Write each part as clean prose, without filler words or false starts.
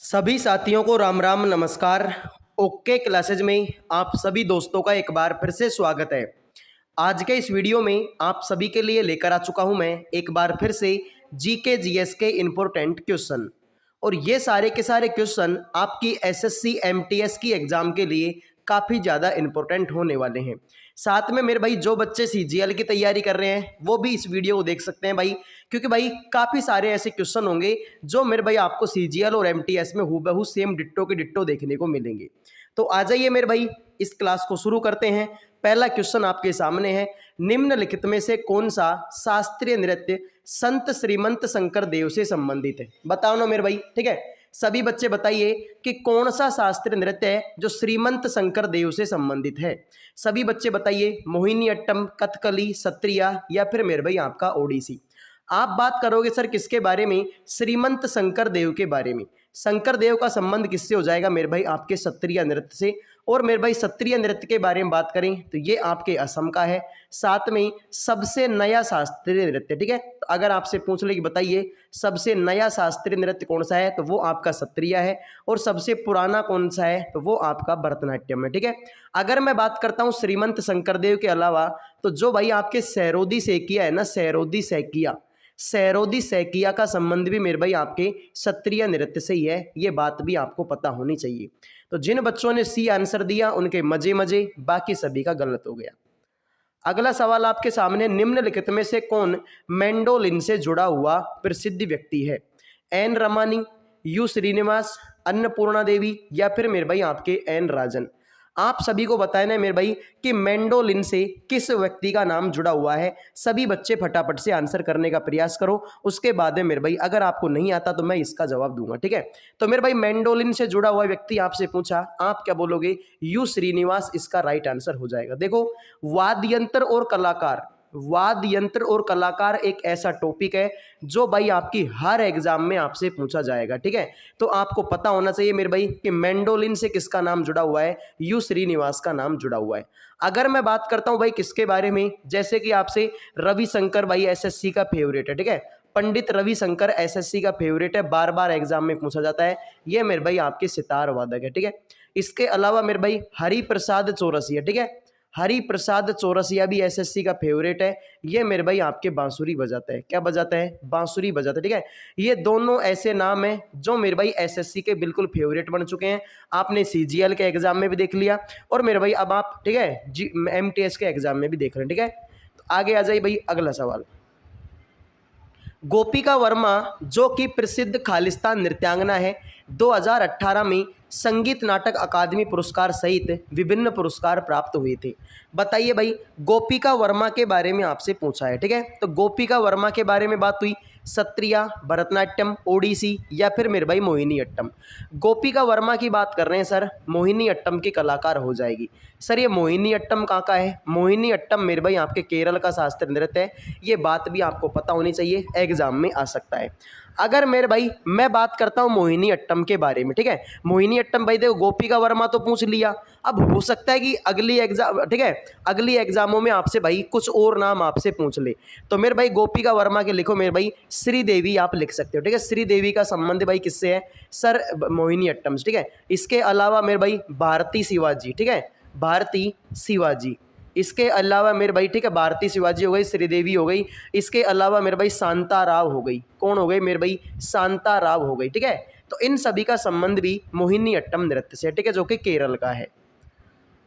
सभी साथियों को राम राम नमस्कार। ओके क्लासेज में आप सभी दोस्तों का एक बार फिर से स्वागत है। आज के इस वीडियो में आप सभी के लिए लेकर आ चुका हूं मैं एक बार फिर से जीके जीएस के इम्पोर्टेंट क्वेश्चन। और ये सारे के सारे क्वेश्चन आपकी एसएससी एमटीएस की एग्जाम के लिए काफ़ी ज़्यादा इम्पोर्टेंट होने वाले हैं। साथ में मेरे भाई जो बच्चे सीजीएल की तैयारी कर रहे हैं वो भी इस वीडियो को देख सकते हैं भाई, क्योंकि भाई काफ़ी सारे ऐसे क्वेश्चन होंगे जो मेरे भाई आपको सीजीएल और एमटीएस में हूबहू सेम डिट्टो के डिट्टो देखने को मिलेंगे। तो आ जाइए मेरे भाई, इस क्लास को शुरू करते हैं। पहला क्वेश्चन आपके सामने है, निम्नलिखित में से कौन सा शास्त्रीय नृत्य संत श्रीमंत शंकर देव से संबंधित है? बताओ ना मेरे भाई, ठीक है। सभी बच्चे बताइए कि कौन सा शास्त्रीय नृत्य है जो श्रीमंत शंकर देव से संबंधित है। सभी बच्चे बताइए, मोहिनी अट्टम, कथकली, सत्रिया या फिर मेरे भाई आपका ओडिसी। आप बात करोगे सर किसके बारे में? श्रीमंत शंकर देव के बारे में। शंकर देव का संबंध किससे हो जाएगा मेरे भाई? आपके सत्रिया नृत्य से। और मेरे भाई सत्रिया नृत्य के बारे में बात करें तो ये आपके असम का है। साथ में सबसे नया शास्त्रीय नृत्य, ठीक है। तो अगर आपसे पूछ ले कि बताइए सबसे नया शास्त्रीय नृत्य कौन सा है, तो वो आपका सत्रिया है। और सबसे पुराना कौन सा है, तो वो आपका भरतनाट्यम है, ठीक है। अगर मैं बात करता हूँ श्रीमंत शंकरदेव के अलावा, तो जो भाई आपके सैरोदी सैकिया है ना, सैरोदी सैकिया का संबंध भी मेरे भाई आपके सत्रिया नृत्य से ही है। ये बात भी आपको पता होनी चाहिए। तो जिन बच्चों ने सी आंसर दिया उनके मजे मजे, बाकी सभी का गलत हो गया। अगला सवाल आपके सामने, निम्नलिखित में से कौन मैंडोलिन से जुड़ा हुआ प्रसिद्ध व्यक्ति है? एन रमानी, यू श्रीनिवास, अन्नपूर्णा देवी या फिर मेरे भाई आपके एन राजन। आप सभी को बताना है मेरे भाई कि मैंडोलिन से किस व्यक्ति का नाम जुड़ा हुआ है। सभी बच्चे फटाफट से आंसर करने का प्रयास करो। उसके बाद में मेरे भाई अगर आपको नहीं आता तो मैं इसका जवाब दूंगा, ठीक है। तो मेरे भाई मैंडोलिन से जुड़ा हुआ व्यक्ति आपसे पूछा, आप क्या बोलोगे? यू श्रीनिवास इसका राइट आंसर हो जाएगा। देखो, वाद्य यंत्र और कलाकार एक ऐसा टॉपिक है जो भाई आपकी हर एग्जाम में आपसे पूछा जाएगा, ठीक है। तो आपको पता होना चाहिए मेरे भाई कि मैंडोलिन से किसका नाम जुड़ा हुआ है? यू श्रीनिवास का नाम जुड़ा हुआ है। अगर मैं बात करता हूं भाई किसके बारे में, जैसे कि आपसे रविशंकर भाई एसएससी का फेवरेट है, ठीक है। पंडित रविशंकर एसएससी का फेवरेट है, बार बार एग्जाम में पूछा जाता है। ये मेरे भाई आपके सितार वादक है, ठीक है। इसके अलावा मेरे भाई हरिप्रसाद चौरसिया, ठीक है। हरिप्रसाद चौरसिया भी एसएससी का फेवरेट है। ये मेरे भाई आपके बांसुरी बजाता है। क्या बजाता है? बांसुरी बजाता है, ठीक है। ये दोनों ऐसे नाम हैं जो मेरे भाई एसएससी के बिल्कुल फेवरेट बन चुके हैं। आपने सीजीएल के एग्जाम में भी देख लिया और मेरे भाई अब आप, ठीक है, एमटीएस के एग्जाम में भी देख रहे हैं, ठीक है। तो आगे आ जाइए भाई अगला सवाल। गोपिका वर्मा जो कि प्रसिद्ध खालिस्तान नृत्यांगना है, 2018 में संगीत नाटक अकादमी पुरस्कार सहित विभिन्न पुरस्कार प्राप्त हुए थे। बताइए भाई, गोपिका वर्मा के बारे में आपसे पूछा है, ठीक है। तो गोपिका वर्मा के बारे में बात हुई, सत्रिया, भरतनाट्यम, ओडिसी या फिर मेरे भाई मोहिनी अट्टम। गोपिका वर्मा की बात कर रहे हैं सर, मोहिनी अट्टम की कलाकार हो जाएगी। सर ये मोहिनी अट्टम कहाँ का है? मोहिनी अट्टम मेरे भाई आपके केरल का शास्त्रीय नृत्य है। ये बात भी आपको पता होनी चाहिए, एग्जाम में आ सकता है। अगर मेरे भाई मैं बात करता हूँ मोहिनी अट्टम के बारे में, ठीक है। मोहिनी अट्टम भाई देखो, गोपिका वर्मा तो पूछ लिया, अब हो सकता है कि अगली एग्जाम, ठीक है, अगली एग्जामों में आपसे भाई कुछ और नाम आपसे पूछ ले। तो मेरे भाई गोपिका वर्मा के लिखो मेरे भाई श्रीदेवी आप लिख सकते हो, ठीक है। श्रीदेवी का संबंध भाई किससे है? सर मोहिनी अट्टम से, ठीक है। इसके अलावा मेरे भाई भारती शिवाजी, ठीक है, भारती शिवाजी। इसके अलावा मेरे भाई, ठीक है, भारती शिवाजी हो गई, श्रीदेवी हो गई। इसके अलावा मेरे भाई शांता राव हो गई। कौन हो गई मेरे भाई? शांता राव हो गई, ठीक है। तो इन सभी का संबंध भी मोहिनी अट्टम नृत्य से, ठीक है, जो कि केरल का है।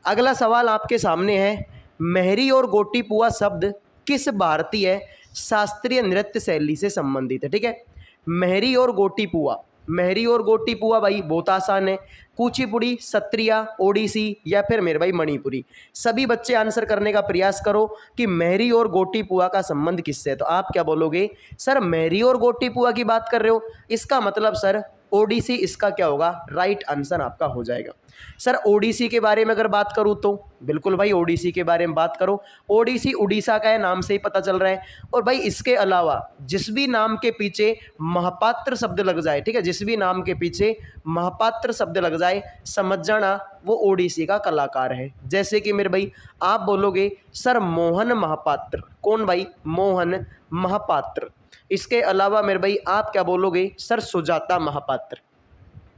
अगला सवाल आपके सामने है, मेहरी और गोटीपुआ शब्द किस भारतीय शास्त्रीय नृत्य शैली से संबंधित है? ठीक है, मेहरी और गोटीपुआ। मेहरी और गोटीपुआ भाई बहुत आसान है, कुचिपुड़ी, सत्रिया, ओडिसी या फिर मेरे भाई मणिपुरी। सभी बच्चे आंसर करने का प्रयास करो कि मेहरी और गोटीपुआ का संबंध किससे है। तो आप क्या बोलोगे? सर मेहरी और गोटीपुआ की बात कर रहे हो, इसका मतलब सर ओडिसी इसका क्या होगा? राइट आंसर आपका हो जाएगा। सर ओडिसी के बारे में अगर बात करूं तो बिल्कुल भाई ओडिसी के बारे में बात करो। ओडिसी उड़ीसा का है, नाम से ही पता चल रहा है। और भाई इसके अलावा जिस भी नाम के पीछे महापात्र शब्द लग जाए, ठीक है, जिस भी नाम के पीछे महापात्र शब्द लग जाए, समझ जाना वो ओडिसी का कलाकार है। जैसे कि मेरे भाई आप बोलोगे सर मोहन महापात्र। कौन भाई? मोहन महापात्र। इसके अलावा मेरे भाई आप क्या बोलोगे? सर सुजाता महापात्र।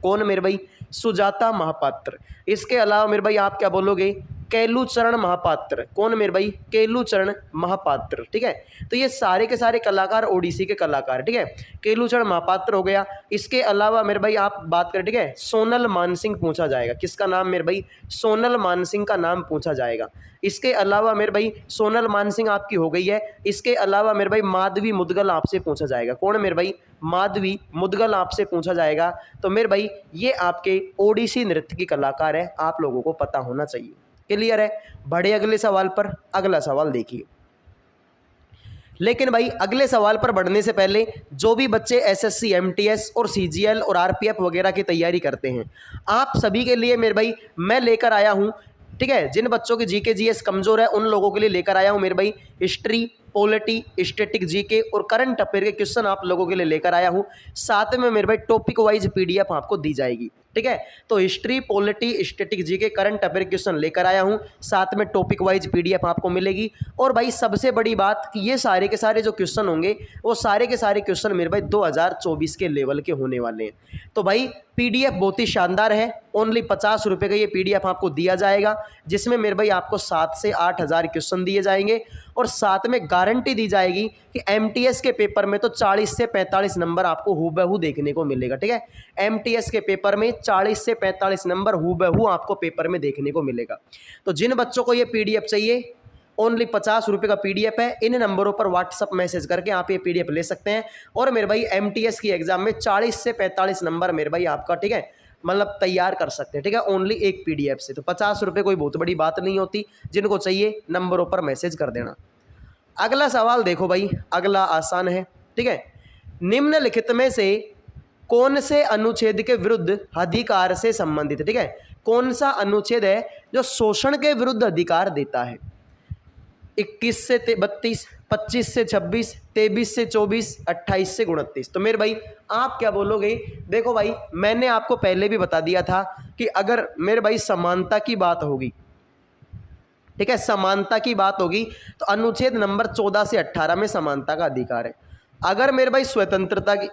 कौन मेरे भाई? सुजाता महापात्र। इसके अलावा मेरे भाई आप क्या बोलोगे? केलूचरण महापात्र। कौन मेरे भाई? केलूचरण महापात्र। ठीक है, तो ये सारे के सारे कलाकार ओडिसी के कलाकार। ठीक है, केलूचरण महापात्र हो गया। इसके अलावा मेरे भाई आप बात करें, ठीक है, सोनल मानसिंह पूछा जाएगा। किसका नाम मेरे भाई? सोनल मानसिंह का नाम पूछा जाएगा। इसके अलावा मेरे भाई सोनल मानसिंह आपकी हो गई है। इसके अलावा मेरे भाई माधवी मुदगल आपसे पूछा जाएगा। कौन मेरे भाई? माधवी मुदगल आपसे पूछा जाएगा। तो मेरे भाई ये आपके ओडिसी नृत्य की कलाकार है, आप लोगों को पता होना चाहिए। क्लियर है? बढ़े अगले सवाल पर। अगला सवाल देखिए। लेकिन भाई अगले सवाल पर बढ़ने से पहले जो भी बच्चे एसएससी, एमटीएस और सीजीएल और आरपीएफ वगैरह की तैयारी करते हैं, आप सभी के लिए मेरे भाई मैं लेकर आया हूं, ठीक है, जिन बच्चों की जीके जीएस कमजोर है उन लोगों के लिए लेकर आया हूं मेरे भाई हिस्ट्री, पॉलिटी, स्टैटिक जीके और करंट अफेयर के क्वेश्चन आप लोगों के लिए लेकर आया हूं। साथ में मेरे भाई टॉपिक वाइज पीडीएफ आपको दी जाएगी। ठीक है, तो history, polity, static GK, current affair question लेकर आया हूं, साथ में टॉपिक वाइज पीडीएफ आपको मिलेगी। और भाई सबसे बड़ी बात कि ये सारे के सारे जो क्वेश्चन होंगे वो सारे के सारे क्वेश्चन मेरे भाई 2024 के लेवल के होने वाले हैं। तो भाई पीडीएफ बहुत ही शानदार है। ओनली 50 रुपये का ये पीडीएफ आपको दिया जाएगा, जिसमें मेरे भाई आपको 7 से 8 हज़ार क्वेश्चन दिए जाएंगे और साथ में गारंटी दी जाएगी कि एमटीएस के पेपर में तो 40 से 45 नंबर आपको हूबहू देखने को मिलेगा। ठीक है, एमटीएस के पेपर में 40 से 45 नंबर हूबहू आपको पेपर में देखने को मिलेगा। तो जिन बच्चों को ये पीडीएफ चाहिए, ओनली 50 रुपये का पीडीएफ है। इन नंबरों पर व्हाट्सअप मैसेज करके आप ये पीडीएफ ले सकते हैं। और मेरे भाई एमटीएस की एग्जाम में 40 से 45 नंबर मेरे भाई आपका, ठीक है, मतलब तैयार कर सकते हैं। ठीक है, ओनली एक पीडीएफ से। तो 50 रुपये कोई बहुत बड़ी बात नहीं होती। जिनको चाहिए नंबरों पर मैसेज कर देना। अगला सवाल देखो भाई, अगला आसान है। ठीक है, निम्नलिखित में से कौन से अनुच्छेद के विरुद्ध अधिकार से संबंधित, ठीक है, कौन सा अनुच्छेद है जो शोषण के विरुद्ध अधिकार देता है? 21 से 32, 25 से 26, 23 से 24, 28 से 29। तो मेरे भाई आप क्या बोलोगे? देखो भाई मैंने आपको पहले भी बता दिया था कि अगर मेरे भाई समानता की बात होगी, ठीक है, समानता की बात होगी तो अनुच्छेद नंबर 14 से 18 में समानता का अधिकार है। अगर मेरे भाई स्वतंत्रता की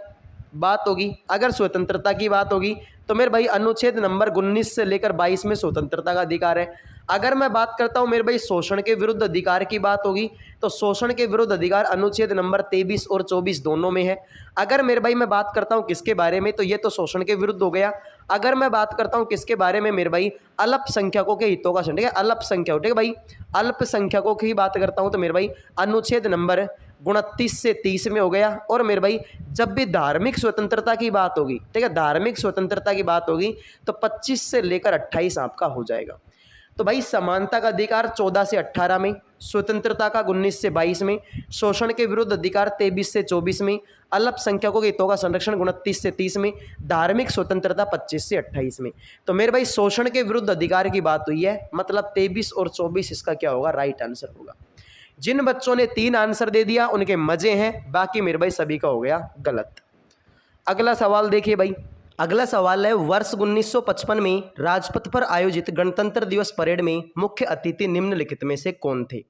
बात होगी, अगर स्वतंत्रता की बात होगी तो मेरे भाई अनुच्छेद नंबर 19 से लेकर 22 में स्वतंत्रता का अधिकार है। अगर मैं बात करता हूं मेरे भाई शोषण के विरुद्ध अधिकार की बात होगी तो शोषण के विरुद्ध अधिकार अनुच्छेद नंबर 23 और 24 दोनों में है। अगर मेरे भाई मैं बात करता हूं किसके बारे में, तो ये तो शोषण के विरुद्ध हो गया। अगर मैं बात करता हूं किसके बारे में मेरे भाई, अल्पसंख्यकों के हितों का, ठीक है, अल्पसंख्यक, ठीक है भाई, अल्पसंख्यकों की बात करता हूं तो मेरे भाई अनुच्छेद नंबर 29 से 30 में हो गया। और मेरे भाई जब भी धार्मिक स्वतंत्रता की बात होगी, ठीक है, धार्मिक स्वतंत्रता की बात होगी तो 25 से लेकर 28 आपका हो जाएगा। तो भाई समानता का अधिकार 14 से 18 में, स्वतंत्रता का 19 से 22 में, शोषण के विरुद्ध अधिकार 23 से 24 में, अल्पसंख्यकों के हितों का संरक्षण 29 से 30 में, धार्मिक स्वतंत्रता 25 से 28 में। तो मेरे भाई शोषण के विरुद्ध अधिकार की बात हुई है, मतलब 23 और 24 इसका क्या होगा? राइट आंसर होगा। जिन बच्चों ने 3 आंसर दे दिया उनके मजे हैं, बाकी मेरे भाई सभी का हो गया गलत। अगला सवाल देखिए भाई, अगला सवाल है वर्ष 1955 में राजपथ पर आयोजित गणतंत्र दिवस परेड में मुख्य अतिथि निम्नलिखित में से कौन थे?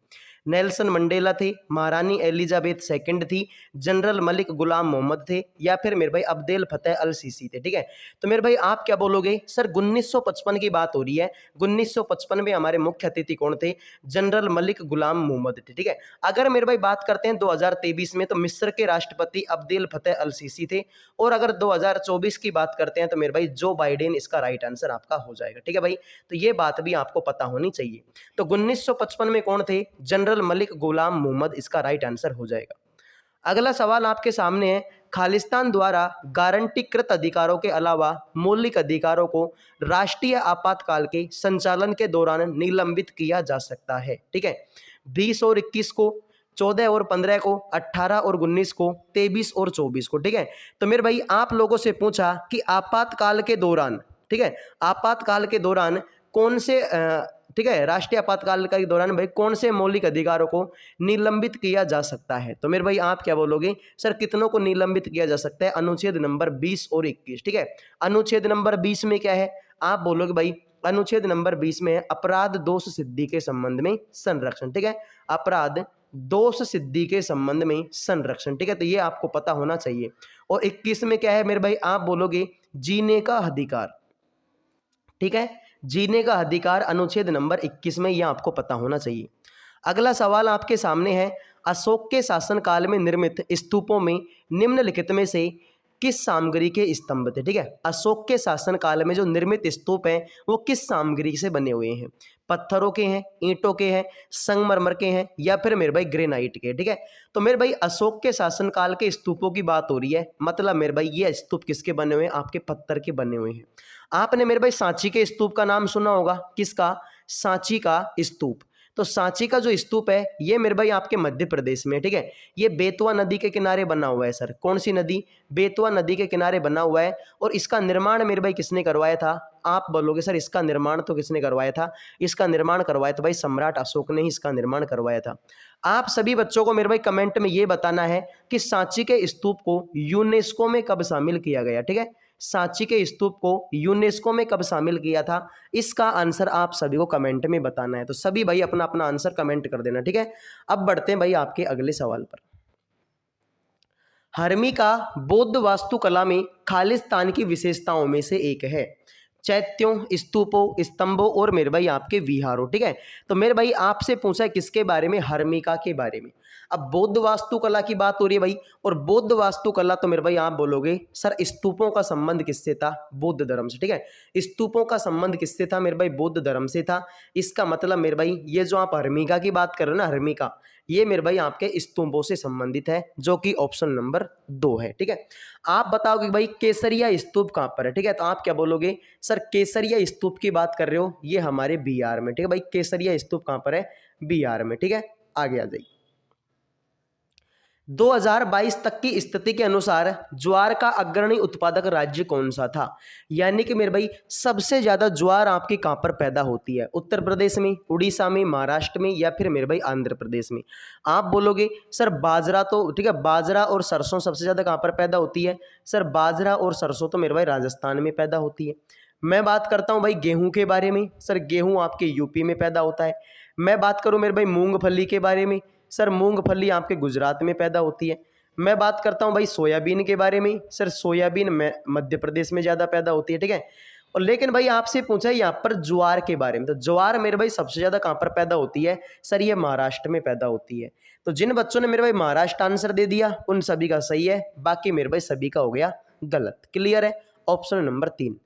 नेल्सन मंडेला थे, महारानी एलिजाबेथ सेकंड थी, जनरल मलिक गुलाम मोहम्मद थे, या फिर मेरे भाई अब्देल फतेह अल सीसी थे। ठीक है, तो मेरे भाई आप क्या बोलोगे? सर 1955 की बात हो रही है, 1955 में हमारे मुख्य अतिथि कौन थे? जनरल मलिक गुलाम मोहम्मद थे। ठीक है, अगर मेरे भाई बात करते हैं 2023 में तो मिस्र के राष्ट्रपति अब्देल फतेह अल सीसी थे। और अगर 2024 की बात करते हैं तो मेरे भाई जो बाइडेन इसका राइट आंसर आपका हो जाएगा। ठीक है भाई, तो ये बात भी आपको पता होनी चाहिए। तो 1955 में कौन थे? जनरल मलिक गुलाम मोहम्मद इसका राइट आंसर हो जाएगा। अगला सवाल आपके सामने है, खालिस्तान द्वारा गारंटीकृत अधिकारों के अलावा मौलिक अधिकारों को राष्ट्रीय आपातकाल के संचालन के दौरान निलंबित किया जा सकता है। ठीक है, 20 और 21 को, 14 और 15 को, 18 और 19 को, 23 और 24 को। ठीक है, तो मेरे भाई आप लोगों से पूछा कि आपातकाल के दौरान, ठीक है, आपातकाल के दौरान कौन से, ठीक है, राष्ट्रीय आपातकाल के दौरान भाई कौन से मौलिक अधिकारों को निलंबित किया जा सकता है? तो मेरे भाई आप क्या बोलोगे? सर कितनों को निलंबित किया जा सकता है? अनुच्छेद नंबर 20 और 21। ठीक है, अनुच्छेद नंबर 20 में क्या है? आप बोलोगे भाई अनुच्छेद नंबर 20 में है अपराध दोष सिद्धि के संबंध में संरक्षण। ठीक है, अपराध दोष सिद्धि के संबंध में संरक्षण। ठीक है, तो ये आपको पता होना चाहिए। और 21 में क्या है मेरे भाई? आप बोलोगे जीने का अधिकार, ठीक है, जीने का अधिकार अनुच्छेद नंबर 21 में, यह आपको पता होना चाहिए। अगला सवाल आपके सामने है, अशोक के शासनकाल में निर्मित स्तूपों में निम्नलिखित में से किस सामग्री के स्तंभ थे? ठीक है, अशोक के शासनकाल में जो निर्मित स्तूप हैं वो किस सामग्री से बने हुए हैं? पत्थरों के हैं, ईंटों के हैं, संगमरमर के हैं, या फिर मेरे भाई ग्रेनाइट के। ठीक है, तो मेरे भाई अशोक के शासनकाल के स्तूपों की बात हो रही है, मतलब मेरे भाई ये स्तूप किसके बने हुए हैं? आपके पत्थर के बने हुए हैं। आपने मेरे भाई सांची के स्तूप का नाम सुना होगा, किसका? सांची का स्तूप। तो सांची का जो स्तूप है ये मेरे भाई आपके मध्य प्रदेश में, ठीक है, ये बेतवा नदी के किनारे बना हुआ है। सर कौन सी नदी? बेतवा नदी के किनारे बना हुआ है। और इसका निर्माण मेरे भाई किसने करवाया था? आप बोलोगे सर इसका निर्माण तो किसने करवाया था? इसका निर्माण करवाया था भाई सम्राट अशोक ने ही इसका निर्माण करवाया था। आप सभी बच्चों को मेरे भाई कमेंट में ये बताना है कि सांची के स्तूप को यूनेस्को में कब शामिल किया गया। ठीक है, सांची के स्तूप को यूनेस्को में कब शामिल किया था? इसका आंसर आप सभी को कमेंट में बताना है। तो सभी भाई अपना अपना आंसर कमेंट कर देना। ठीक है, अब बढ़ते हैं भाई आपके अगले सवाल पर। हर्मिका बौद्ध वास्तुकला में खालिस्तान की विशेषताओं में से एक है। चैत्यों, स्तूपों, स्तंभों और मेरे भाई आपके विहारों। ठीक है, तो मेरे भाई आपसे पूछा है किसके बारे में? हर्मिका के बारे में। अब बौद्ध वास्तुकला की बात हो रही है भाई, और बौद्ध वास्तुकला तो मेरे भाई आप बोलोगे सर स्तूपों का संबंध किससे था? बौद्ध धर्म से। ठीक है, स्तूपों का संबंध किससे था? मेरे भाई बौद्ध धर्म से था। इसका मतलब मेरे भाई ये जो आप हर्मिका की बात कर रहे हो ना, हर्मिका, ये मेरे भाई आपके स्तूपों से संबंधित है, जो कि ऑप्शन नंबर 2 है। ठीक है, आप बताओगे भाई केसरिया स्तूप कहाँ पर है? ठीक है, तो आप क्या बोलोगे? सर केसरिया स्तूप की बात कर रहे हो, ये हमारे बिहार में। ठीक है भाई, केसरिया स्तूप कहाँ पर है? बिहार में। ठीक है, आगे आ जाइए। 2022 तक की स्थिति के अनुसार ज्वार का अग्रणी उत्पादक राज्य कौन सा था? यानी कि मेरे भाई सबसे ज्यादा ज्वार आपकी कहां पर पैदा होती है? उत्तर प्रदेश में, उड़ीसा में, महाराष्ट्र में, या फिर मेरे भाई आंध्र प्रदेश में? आप बोलोगे सर बाजरा तो, ठीक है, बाजरा और सरसों सबसे ज्यादा कहां पर पैदा होती है? सर बाजरा और सरसों तो मेरे भाई राजस्थान में पैदा होती है। मैं बात करता हूं भाई गेहूं के बारे में, सर गेहूं आपके यूपी में पैदा होता है। मैं बात करूं मेरे भाई मूंगफली के बारे में, सर मूंगफली आपके गुजरात में पैदा होती है। मैं बात करता हूं भाई सोयाबीन के बारे में, सर सोयाबीन में मध्य प्रदेश में ज़्यादा पैदा होती है। ठीक है, और लेकिन भाई आपसे पूछा है यहाँ पर ज्वार के बारे में, तो ज्वार मेरे भाई सबसे ज़्यादा कहाँ पर पैदा होती है? सर ये महाराष्ट्र में पैदा होती है। तो जिन बच्चों ने मेरे भाई महाराष्ट्र आंसर दे दिया उन सभी का सही है, बाकी मेरे भाई सभी का हो गया गलत। क्लियर है? Option number 3।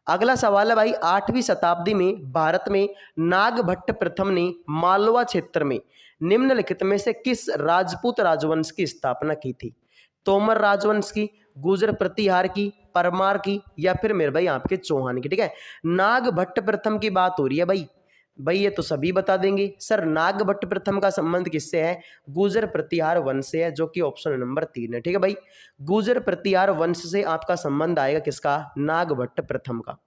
अगला सवाल है भाई, 8वीं शताब्दी में भारत में नागभट्ट प्रथम ने मालवा क्षेत्र में निम्नलिखित में से किस राजपूत राजवंश की स्थापना की थी? तोमर राजवंश की, गुर्जर प्रतिहार की, परमार की, या फिर मेरे भाई आपके चौहान की? ठीक है, नागभट्ट प्रथम की बात हो रही है भाई। भाई ये तो सभी बता देंगे। सर नागभट्ट प्रथम का संबंध किससे है? गुर्जर प्रतिहार वंश से है, जो कि ऑप्शन नंबर 3 है। ठीक है भाई, गुर्जर प्रतिहार वंश से आपका संबंध आएगा किसका? नागभट्ट प्रथम का।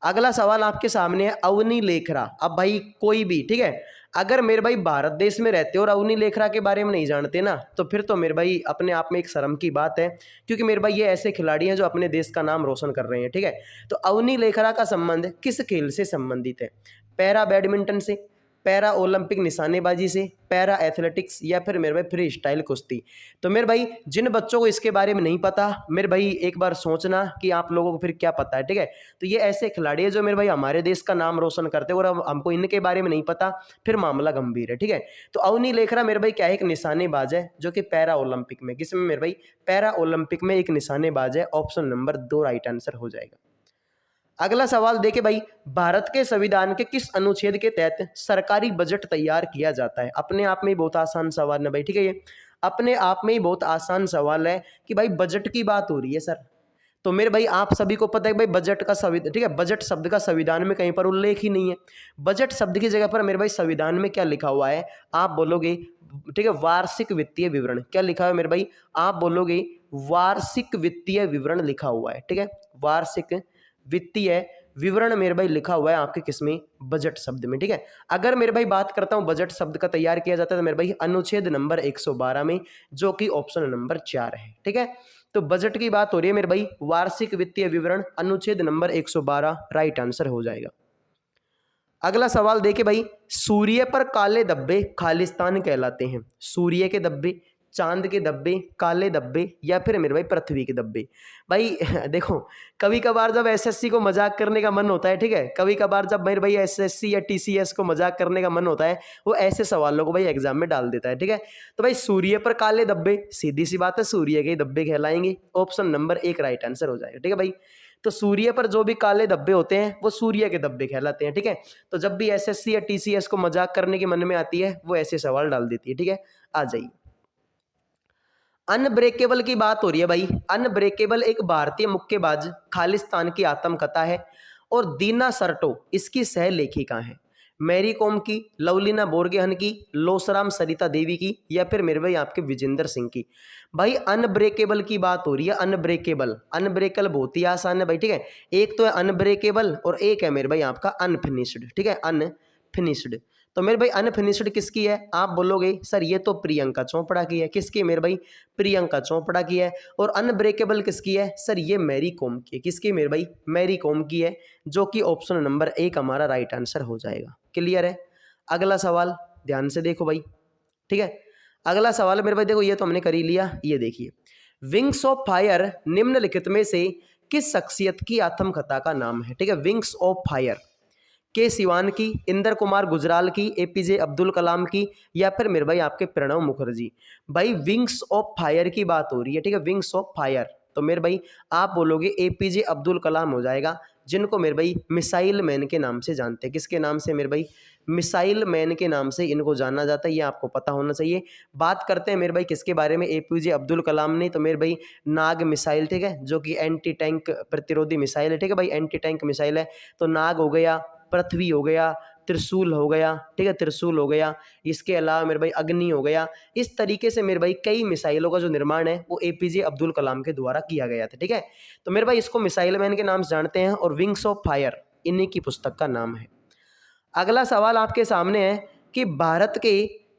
अगला सवाल आपके सामने है अवनी लेखरा। अब भाई कोई भी, ठीक है, अगर मेरे भाई भारत देश में रहते हो और अवनी लेखरा के बारे में नहीं जानते ना, तो फिर तो मेरे भाई अपने आप में एक शर्म की बात है, क्योंकि मेरे भाई ये ऐसे खिलाड़ी हैं जो अपने देश का नाम रोशन कर रहे हैं। ठीक है, तो अवनी लेखरा का संबंध किस खेल से संबंधित है? पैरा बैडमिंटन से, पैरा ओलंपिक निशानेबाजी से, पैरा एथलेटिक्स, या फिर मेरे भाई फ्री स्टाइल कुश्ती? तो मेरे भाई जिन बच्चों को इसके बारे में नहीं पता, मेरे भाई एक बार सोचना कि आप लोगों को फिर क्या पता है। ठीक है, तो ये ऐसे खिलाड़ी है जो मेरे भाई हमारे देश का नाम रोशन करते हैं, और अब हमको इनके बारे में नहीं पता, फिर मामला गंभीर है। ठीक है, तो अवनी लेखरा मेरे भाई क्या है? एक निशानेबाज है, जो कि पैरा ओलंपिक में, किसमें मेरे भाई? पैरा ओलंपिक में एक निशानेबाज है। ऑप्शन नंबर 2 राइट आंसर हो जाएगा। अगला सवाल देखे भाई, भारत के संविधान के किस अनुच्छेद के तहत सरकारी बजट तैयार किया जाता है? अपने आप में ही बहुत आसान सवाल है भाई। ठीक है, ये अपने आप में ही बहुत आसान सवाल है कि भाई बजट की बात हो रही है सर, तो मेरे भाई आप सभी को पता है भाई बजट का संविधान, ठीक है, बजट शब्द का संविधान में कहीं पर उल्लेख ही नहीं है। बजट शब्द की जगह पर मेरे भाई संविधान में क्या लिखा हुआ है? आप बोलोगे, ठीक है, वार्षिक वित्तीय विवरण। क्या लिखा है मेरे भाई? आप बोलोगे वार्षिक वित्तीय विवरण लिखा हुआ है। ठीक है, वार्षिक वित्तीय विवरण मेरे भाई लिखा हुआ है आपके किसमें? बजट शब्द में। ठीक है, अगर मेरे भाई बात करता हूं बजट शब्द का तैयार किया जाता है तो मेरे भाई अनुच्छेद नंबर 112 में, जो कि ऑप्शन नंबर 4 है। ठीक है, तो बजट की बात हो रही है मेरे भाई, वार्षिक वित्तीय विवरण अनुच्छेद नंबर 112 राइट आंसर हो जाएगा। अगला सवाल देखिए भाई, सूर्य पर काले धब्बे खालिस्तान कहलाते हैं। सूर्य के धब्बे चांद के धब्बे, काले धब्बे या फिर मेरे भाई पृथ्वी के धब्बे। भाई देखो, कभी कभार जब एसएससी को मजाक करने का मन होता है, ठीक है, कभी कभार जब मेरे भाई एसएससी या टीसीएस को मजाक करने का मन होता है, वो ऐसे सवालों को भाई एग्जाम में डाल देता है, ठीक है। तो भाई सूर्य पर काले धब्बे, सीधी सी बात है, सूर्य के धब्बे कहलाएंगे। ऑप्शन नंबर 1 राइट आंसर हो जाएगा, ठीक है भाई। तो सूर्य पर जो भी काले धब्बे होते हैं वो सूर्य के धब्बे कहलाते हैं, ठीक है। तो जब भी एसएससी या टीसीएस को मजाक करने के मन में आती है, वो ऐसे सवाल डाल देती है, ठीक है। आ जाइए, अनब्रेकेबल की बात हो रही है भाई। अनब्रेकेबल एक भारतीय मुक्केबाज खालिस्तान की आत्मकथा है और दीना सर्टो इसकी सह लेखिका है। मैरी कॉम की, लवलीना बोरगेहन की, लोसराम सरिता देवी की या फिर मेरे भाई आपके विजेंद्र सिंह की। भाई अनब्रेकेबल की बात हो रही है। अनब्रेकेबल, अनब्रेकेबल बहुत ही आसान है भाई, ठीक है। एक तो है अनब्रेकेबल और एक है मेरे भाई आपका अनफिनिश्ड, ठीक है, अनफिनिश्ड। तो मेरे भाई अनफिनिश्ड किसकी है? आप बोलोगे सर ये तो प्रियंका चोपड़ा की है। किसकी मेरे भाई? प्रियंका चोपड़ा की है। और अनब्रेकेबल किसकी है? सर ये मैरी कॉम की है। किसकी मेरे भाई? मैरी कॉम की है, जो कि ऑप्शन नंबर 1 हमारा राइट आंसर हो जाएगा। क्लियर है? अगला सवाल ध्यान से देखो भाई, ठीक है। अगला सवाल मेरे भाई देखो, ये तो हमने कर ही लिया। ये देखिए, विंग्स ऑफ फायर निम्नलिखित में से किस शख्सियत की आत्मकथा का नाम है? ठीक है, विंग्स ऑफ फायर के सिवान की, इंदर कुमार गुजराल की, एपीजे अब्दुल कलाम की या फिर मेरे भाई आपके प्रणब मुखर्जी। भाई विंग्स ऑफ फायर की बात हो रही है, ठीक है, विंग्स ऑफ फायर। तो मेरे भाई आप बोलोगे एपीजे अब्दुल कलाम हो जाएगा, जिनको मेरे भाई मिसाइल मैन के नाम से जानते हैं। किसके नाम से मेरे भाई? मिसाइल मैन के नाम से इनको जाना जाता है, ये आपको पता होना चाहिए। बात करते हैं मेरे भाई किसके बारे में? एपीजे अब्दुल कलाम ने। तो मेरे भाई नाग मिसाइल, ठीक है, जो कि एंटी टैंक प्रतिरोधी मिसाइल है, ठीक है भाई, एंटी टैंक मिसाइल है। तो नाग हो गया, पृथ्वी हो गया, त्रिशूल हो गया, ठीक है, त्रिशूल हो गया। इसके अलावा मेरे भाई अग्नि हो गया। इस तरीके से मेरे भाई कई मिसाइलों का जो निर्माण है वो एपीजे अब्दुल कलाम के द्वारा किया गया था, ठीक है। तो मेरे भाई इसको मिसाइल मैन के नाम से जानते हैं और विंग्स ऑफ फायर इन्हीं की पुस्तक का नाम है। अगला सवाल आपके सामने है कि भारत के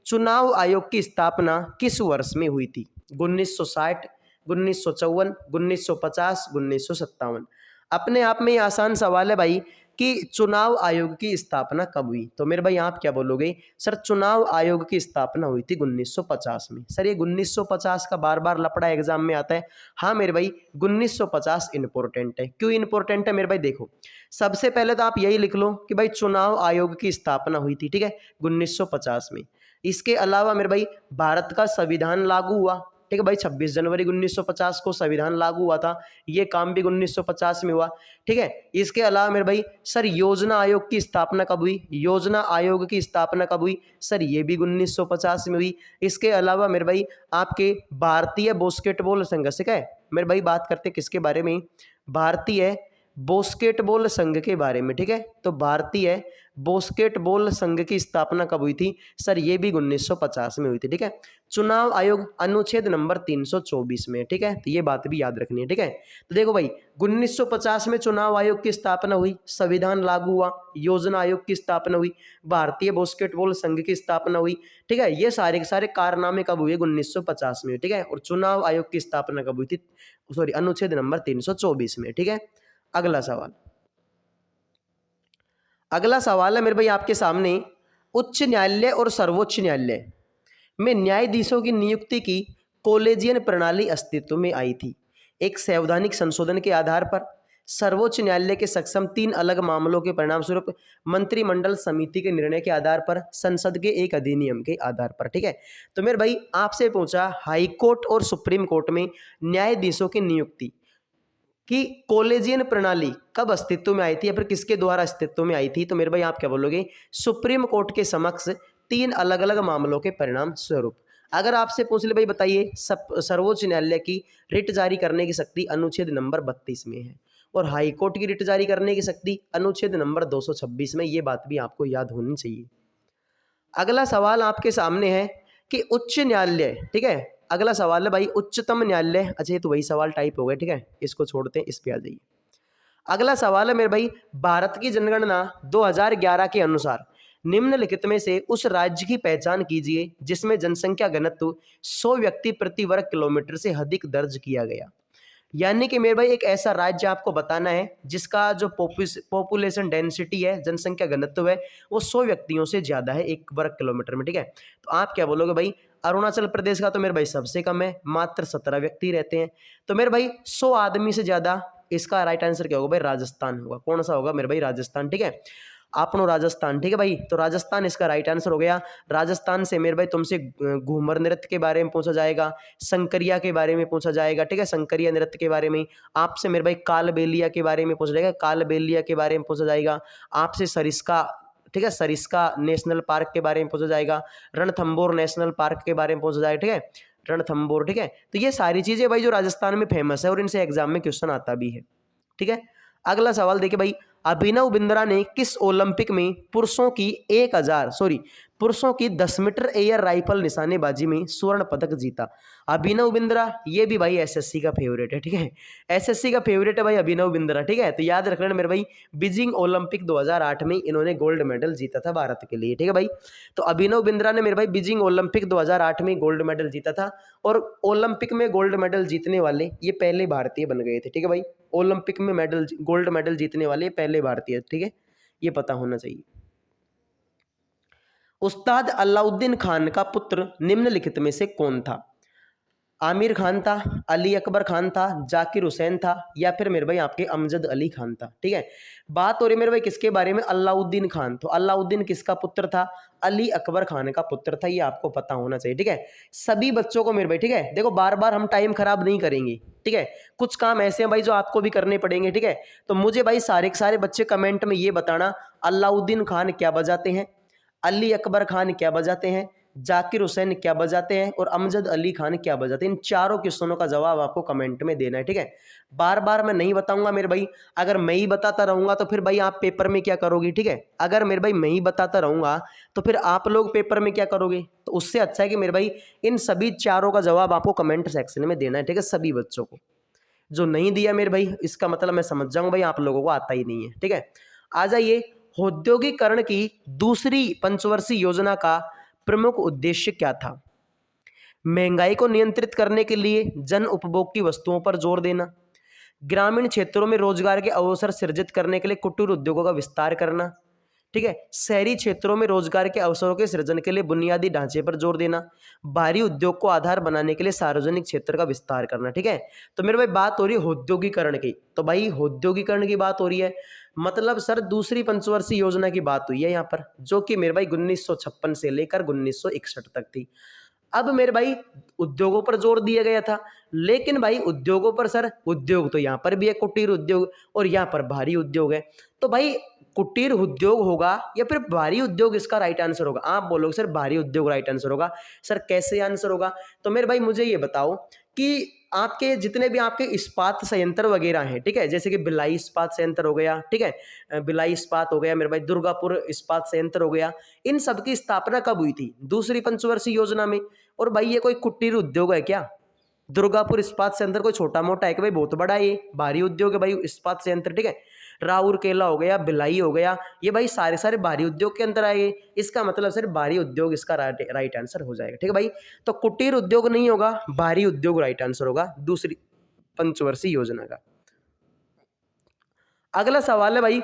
चुनाव आयोग की स्थापना किस वर्ष में हुई थी? 1960, 1954, 1950, 1957। अपने आप में ये आसान सवाल है भाई कि चुनाव आयोग की स्थापना कब हुई। तो मेरे भाई आप क्या बोलोगे? सर चुनाव आयोग की स्थापना हुई थी 1950 में। सर ये 1950 का बार बार लपड़ा एग्जाम में आता है। हाँ मेरे भाई 1950 इंपॉर्टेंट है। क्यों इंपॉर्टेंट है मेरे भाई? देखो, सबसे पहले तो आप यही लिख लो कि भाई चुनाव आयोग की स्थापना हुई थी, ठीक है, 1950 में। इसके अलावा मेरे भाई भारत का संविधान लागू हुआ, ठीक है भाई, 26 जनवरी 1950 को संविधान लागू हुआ था। ये काम भी 1950 में हुआ, ठीक है। इसके अलावा मेरे भाई सर योजना आयोग की स्थापना कब हुई? योजना आयोग की स्थापना कब हुई? सर ये भी 1950 में हुई। इसके अलावा मेरे भाई आपके भारतीय बास्केटबॉल संघ से क्या है मेरे भाई, बात करते किसके बारे में? भारतीय बास्केटबॉल संघ के बारे में, ठीक है। तो भारतीय बास्केटबॉल संघ की स्थापना कब हुई थी? सर ये भी 1950 में हुई थी, ठीक है। चुनाव आयोग अनुच्छेद नंबर 324 में, ठीक है, तो ये बात भी याद रखनी है, ठीक है। तो देखो भाई 1950 में चुनाव आयोग की स्थापना हुई, संविधान लागू हुआ, योजना आयोग की स्थापना हुई, भारतीय बास्केटबॉल संघ की स्थापना हुई, ठीक है। ये सारे के सारे कारनामे कब हुए? 1950 में, ठीक है। और चुनाव आयोग की स्थापना कब हुई थी? सॉरी, अनुच्छेद नंबर 324 में, ठीक है। अगला सवाल, अगला सवाल है मेरे भाई आपके सामने, उच्च न्यायालय और सर्वोच्च न्यायालय में न्यायाधीशों की नियुक्ति की कॉलेजियन प्रणाली अस्तित्व में आई थी। एक संवैधानिक संशोधन के आधार पर सर्वोच्च न्यायालय के सक्षम 3 अलग मामलों के परिणाम स्वरूप मंत्रिमंडल समिति के निर्णय के आधार पर, संसद के एक अधिनियम के आधार पर, ठीक है। तो मेरे भाई आपसे पूछा हाई कोर्ट और सुप्रीम कोर्ट में न्यायाधीशों की नियुक्ति कि कॉलेजियन प्रणाली कब अस्तित्व में आई थी या फिर किसके द्वारा अस्तित्व में आई थी? तो मेरे भाई आप क्या बोलोगे? सुप्रीम कोर्ट के समक्ष 3 अलग अलग मामलों के परिणाम स्वरूप। अगर आपसे पूछ ले भाई बताइए सर्वोच्च न्यायालय की रिट जारी करने की शक्ति अनुच्छेद नंबर 32 में है और हाई कोर्ट की रिट जारी करने की शक्ति अनुच्छेद नंबर 226 में। ये बात भी आपको याद होनी चाहिए। अगला सवाल आपके सामने है कि उच्च न्यायालय, ठीक है, अगला सवाल है भाई उच्चतम न्यायालय। अच्छा ये तो वही सवाल टाइप हो गए, ठीक है, इसको छोड़ते हैं, इस पे आ जाइए। अगला सवाल है मेरे भाई, भारत की जनगणना 2011 के अनुसार निम्नलिखित में से उस राज्य की पहचान कीजिए जिसमें जनसंख्या घनत्व 100 व्यक्ति प्रति वर्ग किलोमीटर से अधिक दर्ज किया गया। यानी कि मेरे भाई एक ऐसा राज्य आपको बताना है जिसका जो पॉपुलेशन डेंसिटी है, जनसंख्या घनत्व है, वो 100 व्यक्तियों से ज़्यादा है 1 वर्ग किलोमीटर में, ठीक है। तो आप क्या बोलोगे भाई, अरुणाचल प्रदेश का तो मेरे भाई सबसे कम है, मात्र 17 व्यक्ति रहते हैं। तो मेरे भाई 100 आदमी से ज़्यादा, इसका राइट आंसर क्या होगा भाई, राजस्थान होगा। कौन सा होगा मेरे भाई, राजस्थान, ठीक है। आपनो राजस्थान, ठीक है भाई, तो राजस्थान इसका राइट आंसर हो गया। राजस्थान से मेरे भाई तुमसे घूमर नृत्य के बारे में पूछा जाएगा, संकरिया के बारे में पूछा जाएगा, ठीक है, संकरिया नृत्य के बारे में। आपसे मेरे भाई कालबेलिया के बारे में पूछा जाएगा, कालबेलिया के बारे में पूछा जाएगा। आपसे सरिस्का, ठीक है, सरिस्का नेशनल पार्क के बारे में पूछा जाएगा, रणथंबोर नेशनल पार्क के बारे में पूछा जाएगा, ठीक है, रणथंबोर, ठीक है। तो ये सारी चीजें भाई जो राजस्थान में फेमस है और इनसे एग्जाम में क्वेश्चन आता भी है, ठीक है। अगला सवाल देखिए भाई, अभिनव बिंद्रा ने किस ओलंपिक में पुरुषों की 10 मीटर एयर राइफल निशानेबाजी में स्वर्ण पदक जीता। अभिनव बिंद्रा ये भी भाई एसएससी का फेवरेट है, ठीक है, एसएससी का फेवरेट है भाई अभिनव बिंद्रा, ठीक है। तो याद रख लेना मेरे भाई, बीजिंग ओलंपिक 2008 में इन्होंने गोल्ड मेडल जीता था भारत के लिए, ठीक है भाई। तो अभिनव बिंद्रा ने मेरे भाई बीजिंग ओलंपिक 2008 में गोल्ड मेडल जीता था, और ओलंपिक में गोल्ड मेडल जीतने वाले ये पहले भारतीय बन गए थे, ठीक है भाई। ओलंपिक में गोल्ड मेडल जीतने वाले पहले भारतीय, ठीक है, ये पता होना चाहिए। उस्ताद अलाउद्दीन खान का पुत्र निम्नलिखित में से कौन था। आमिर खान था, अली अकबर खान था, जाकिर हुसैन था, या फिर मेरे भाई आपके अमजद अली खान था, ठीक है। बात हो रही मेरे भाई किसके बारे में, अलाउद्दीन खान। तो अलाउद्दीन किसका पुत्र था, अली अकबर खान का पुत्र था, ये आपको पता होना चाहिए, ठीक है। सभी बच्चों को मेरे भाई, ठीक है, देखो बार बार हम टाइम खराब नहीं करेंगे, ठीक है, कुछ काम ऐसे हैं भाई जो आपको भी करने पड़ेंगे, ठीक है। तो मुझे भाई सारे के सारे बच्चे कमेंट में ये बताना, अलाउद्दीन खान क्या बजाते हैं, अली अकबर खान क्या बजाते हैं, जाकिर हुसैन क्या बजाते हैं, और अमजद अली खान क्या बजाते हैं। इन चारों क्वेश्चनों का जवाब आपको कमेंट में देना है, ठीक है। बार बार मैं नहीं बताऊंगा मेरे भाई, अगर मैं ही बताता रहूंगा तो फिर भाई आप पेपर में क्या करोगे, ठीक है। अगर मेरे भाई मैं ही बताता रहूंगा तो फिर आप लोग पेपर में क्या करोगे। तो उससे अच्छा है कि मेरे भाई इन सभी चारों का जवाब आपको कमेंट सेक्शन में देना है, ठीक है, सभी बच्चों को। जो नहीं दिया मेरे भाई, इसका मतलब मैं समझ जाऊंगा भाई आप लोगों को आता ही नहीं है, ठीक है। आ जाइए, औद्योगिकरण की दूसरी पंचवर्षीय योजना का प्रमुख उद्देश्य क्या था। महंगाई को नियंत्रित करने के लिए जन उपभोग की वस्तुओं पर जोर देना, ग्रामीण क्षेत्रों में रोजगार के अवसर सृजित करने के लिए कुटीर उद्योगों का विस्तार करना, ठीक है, शहरी क्षेत्रों में रोजगार के अवसरों के सृजन के लिए बुनियादी ढांचे पर जोर देना, भारी उद्योग को आधार बनाने के लिए सार्वजनिक क्षेत्र का विस्तार करना, ठीक है। तो मेरे भाई बात हो रही है औद्योगिकरण की, तो भाई औद्योगिकरण की बात हो रही है, मतलब सर दूसरी पंचवर्षीय योजना की बात हुई है यहाँ पर, जो कि मेरे भाई 1956 से लेकर 1961 तक थी। अब मेरे भाई उद्योगों पर जोर दिया गया था, लेकिन भाई उद्योगों पर सर, उद्योग तो यहाँ पर भी है कुटीर उद्योग, और यहाँ पर भारी उद्योग है। तो भाई कुटीर उद्योग होगा या फिर भारी उद्योग, इसका राइट आंसर होगा। आप बोलोगे सर भारी उद्योग राइट आंसर होगा, सर कैसे आंसर होगा। तो मेरे भाई मुझे ये बताओ कि आपके जितने भी आपके इस्पात संयंत्र वगैरह हैं, ठीक है, जैसे कि भिलाई इस्पात संयंत्र हो गया, ठीक है, भिलाई इस्पात हो गया मेरे भाई, दुर्गापुर इस्पात संयंत्र हो गया, इन सब की स्थापना कब हुई थी, दूसरी पंचवर्षीय योजना में। और भाई ये कोई कुटीर उद्योग है क्या, दुर्गापुर इस्पात संयंत्र कोई छोटा मोटा है कि भाई, बहुत बड़ा ये भारी उद्योग है भाई इस्पात संयंत्र, ठीक है। राउरकेला हो गया, भिलाई हो गया, ये भाई सारे सारे भारी उद्योग के अंदर आएंगे, इसका मतलब सिर्फ भारी उद्योग इसका राइट आंसर हो जाएगा, ठीक है भाई। तो कुटीर उद्योग नहीं होगा, भारी उद्योग राइट आंसर होगा दूसरी पंचवर्षीय योजना का। अगला सवाल है भाई,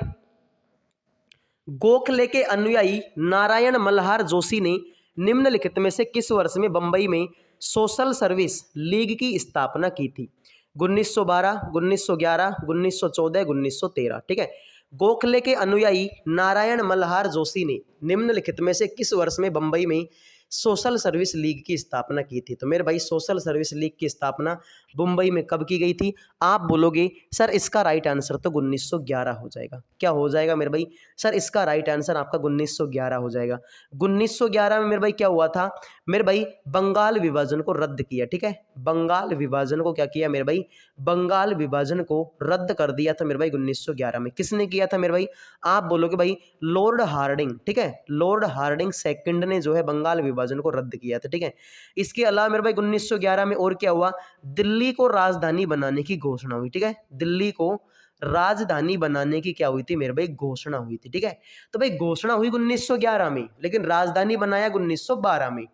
गोखले के अनुयायी नारायण मल्हार जोशी ने निम्नलिखित में से किस वर्ष में बंबई में सोशल सर्विस लीग की स्थापना की थी। 1912, 1911, 1914, 1913, ठीक है। गोखले के अनुयायी नारायण मल्हार जोशी ने निम्नलिखित में से किस वर्ष में बंबई में सोशल सर्विस लीग की स्थापना की थी। तो मेरे भाई सोशल सर्विस लीग की स्थापना मुंबई में कब की गई थी। आप बोलोगे सर इसका राइट आंसर तो 1911 हो जाएगा। क्या हो जाएगा मेरे भाई, सर इसका राइट आंसर आपका 1911 हो जाएगा। 1911 में मेरे भाई क्या हुआ था, मेरे भाई बंगाल विभाजन को रद्द किया, ठीक है, बंगाल विभाजन को क्या किया मेरे भाई, बंगाल विभाजन को रद्द कर दिया था मेरे भाई 1911 में। किसने किया था मेरे भाई, आप बोलोगे भाई लॉर्ड हार्डिंग, ठीक है, लॉर्ड हार्डिंग सेकंड ने जो है बंगाल विभाजन को रद्द किया था, ठीक है। इसके अलावा मेरे भाई 1911 में और क्या हुआ, दिल्ली को राजधानी बनाने की घोषणा हुई, ठीक है, दिल्ली को राजधानी बनाने की क्या हुई थी मेरे भाई, घोषणा हुई थी, ठीक है। तो भाई घोषणा हुई 1911 में, लेकिन राजधानी बनाया 1912 में।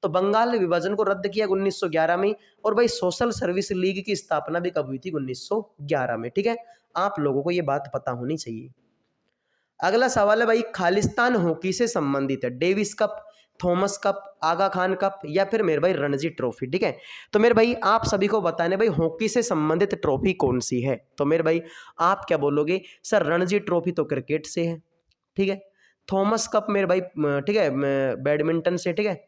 तो बंगाल विभाजन को रद्द किया 1911 में। और भाई सोशल सर्विस लीग की स्थापना भी कब हुई थी? 1911 में। ठीक है, आप लोगों को ये बात पता होनी चाहिए। अगला सवाल है भाई, खालिस्तान हॉकी से संबंधित है डेविस कप, थॉमस कप, आगा खान कप या फिर मेरे भाई रणजी ट्रॉफी। ठीक है, तो मेरे भाई आप सभी को बताने भाई हॉकी से संबंधित ट्रॉफी कौन सी है? तो मेरे भाई आप क्या बोलोगे? सर रणजी ट्रॉफी तो क्रिकेट से है। ठीक है, थॉमस कप मेरे भाई ठीक है बैडमिंटन से। ठीक है,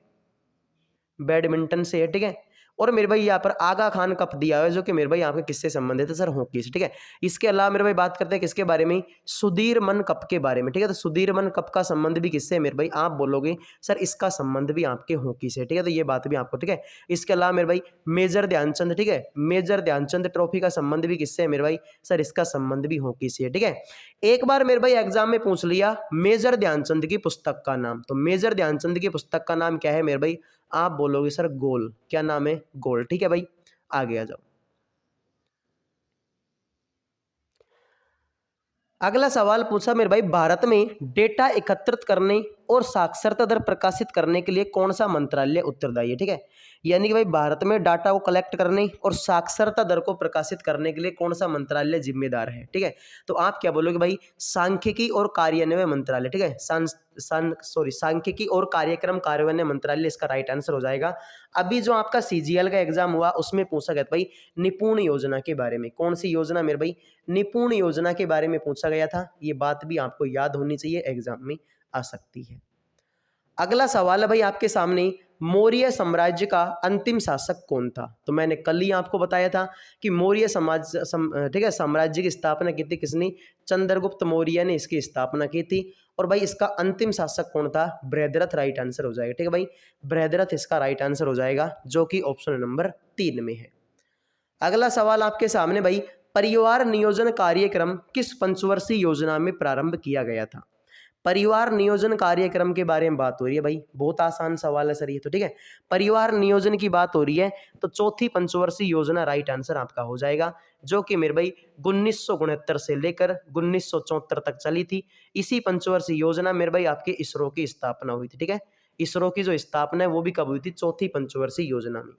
बैडमिंटन से है। ठीक है, और मेरे भाई यहाँ पर आगा खान कप दिया हुआ है जो कि मेरे भाई यहाँ पे किससे संबंधित है? सर हॉकी से। ठीक है, इसके अलावा मेरे भाई बात करते हैं किसके बारे में? सुधीरमन कप के बारे में। ठीक है, तो सुधीरमन कप का संबंध भी किससे है मेरे भाई? आप बोलोगे सर इसका संबंध भी आपके हॉकी से। ठीक है, तो ये बात भी आपको। ठीक है, इसके अलावा मेरे भाई मेजर ध्यानचंद। ठीक है, मेजर ध्यानचंद ट्रॉफी का संबंध भी किससे है मेरे भाई? सर इसका संबंध भी हॉकी से है। ठीक है, एक बार मेरे भाई एग्जाम में पूछ लिया मेजर ध्यानचंद की पुस्तक का नाम। तो मेजर ध्यानचंद की पुस्तक का नाम क्या है मेरे भाई? आप बोलोगे सर गोल। क्या नाम है? गोल। ठीक है भाई, आगे आ जाओ। अगला सवाल पूछा मेरे भाई, भारत में डेटा एकत्रित करने और साक्षरता दर प्रकाशित करने के लिए कौन सा मंत्रालय उत्तरदायी है? ठीक है, यानी कि भाई भारत में डाटा को कलेक्ट करने और साक्षरता दर को प्रकाशित करने के लिए कौन सा मंत्रालय जिम्मेदार है? ठीक है, तो आप क्या बोलोगे भाई? सांख्यिकी और कार्यान्वयन मंत्रालय। ठीक है, सांख्यिकी और कार्यक्रम कार्यान्वयन मंत्रालय इसका राइट आंसर हो जाएगा। अभी जो आपका सीजीएल का एग्जाम हुआ उसमें पूछा गया था भाई निपुण योजना के बारे में। कौन सी योजना मेरे भाई? निपुण योजना के बारे में पूछा गया था। ये बात भी आपको याद होनी चाहिए, एग्जाम में आ सकती है। अगला सवाल है भाई आपके सामने, मौर्य साम्राज्य का अंतिम शासक कौन था? तो मैंने कल ही आपको बताया था कि मौर्य ठीक है साम्राज्य की स्थापना की थी किसने? चंद्रगुप्त मौर्य ने इसकी स्थापना की थी। और भाई इसका अंतिम शासक कौन था? बृहद्रथ राइट आंसर हो जाएगा। ठीक है भाई, बृहद्रथ इसका राइट आंसर हो जाएगा जो कि ऑप्शन नंबर 3 में है। अगला सवाल आपके सामने भाई, परिवार नियोजन कार्यक्रम किस पंचवर्षीय योजना में प्रारंभ किया गया था? परिवार नियोजन कार्यक्रम के बारे में बात हो रही है भाई, बहुत आसान सवाल है सर ये तो। ठीक है, परिवार नियोजन की बात हो रही है तो चौथी पंचवर्षीय योजना राइट आंसर आपका हो जाएगा जो कि मेरे भाई 1969 से लेकर 1974 तक चली थी। इसी पंचवर्षीय योजना मेरे भाई आपके इसरो की स्थापना हुई थी। ठीक है, इसरो की जो स्थापना है वो भी कब हुई थी? चौथी पंचवर्षीय योजना में।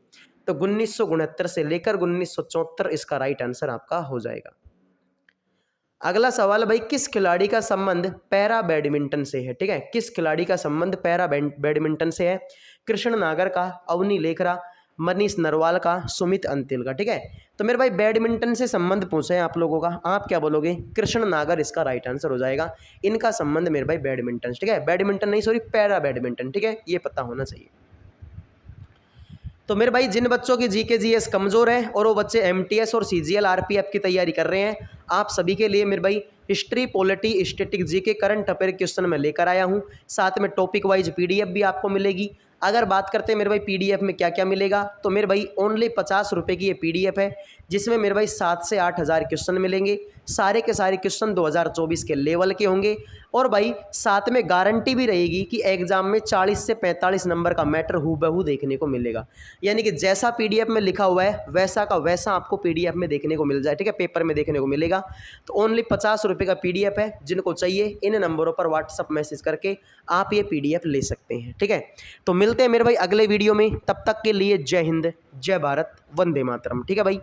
तो 1969 से लेकर 1974 इसका राइट आंसर आपका हो जाएगा। अगला सवाल भाई, किस खिलाड़ी का संबंध पैरा बैडमिंटन से है? ठीक है, किस खिलाड़ी का संबंध पैरा बैडमिंटन से है? कृष्ण नागर का, अवनी लेखरा, मनीष नरवाल का, सुमित अंतिल का। ठीक है, तो मेरे भाई बैडमिंटन से संबंध पूछे हैं आप लोगों का, आप क्या बोलोगे? कृष्ण नागर इसका राइट आंसर हो जाएगा। इनका संबंध मेरे भाई बैडमिंटन। ठीक है, बैडमिंटन नहीं सॉरी पैरा बैडमिंटन। ठीक है, ये पता होना चाहिए। तो मेरे भाई जिन बच्चों की जीके जीएस कमज़ोर है और वो बच्चे एमटीएस और सीजीएल आरपीएफ की तैयारी कर रहे हैं, आप सभी के लिए मेरे भाई history, polity, static, GK, current affair question मैं लेकर आया हूं। साथ में टॉपिक वाइज पीडीएफ भी आपको मिलेगी। अगर बात करते हैं मेरे भाई पीडीएफ में क्या क्या मिलेगा, तो मेरे भाई ओनली 50 रुपये की ये पीडीएफ है जिसमें मेरे भाई 7 से 8 हज़ार क्वेश्चन मिलेंगे। सारे के सारे क्वेश्चन 2024 के लेवल के होंगे। और भाई साथ में गारंटी भी रहेगी कि एग्जाम में 40 से 45 नंबर का मैटर हूबहू देखने को मिलेगा। यानी कि जैसा पीडीएफ में लिखा हुआ है वैसा का वैसा आपको पीडीएफ में देखने को मिल जाए। ठीक है, पेपर में देखने को मिलेगा। तो ओनली 50 रुपये का पीडीएफ है। जिनको चाहिए इन नंबरों पर व्हाट्सअप मैसेज करके आप ये पीडीएफ ले सकते हैं। ठीक है, तो मिलते हैं मेरे भाई अगले वीडियो में। तब तक के लिए जय हिंद, जय भारत, वंदे मातरम। ठीक है भाई।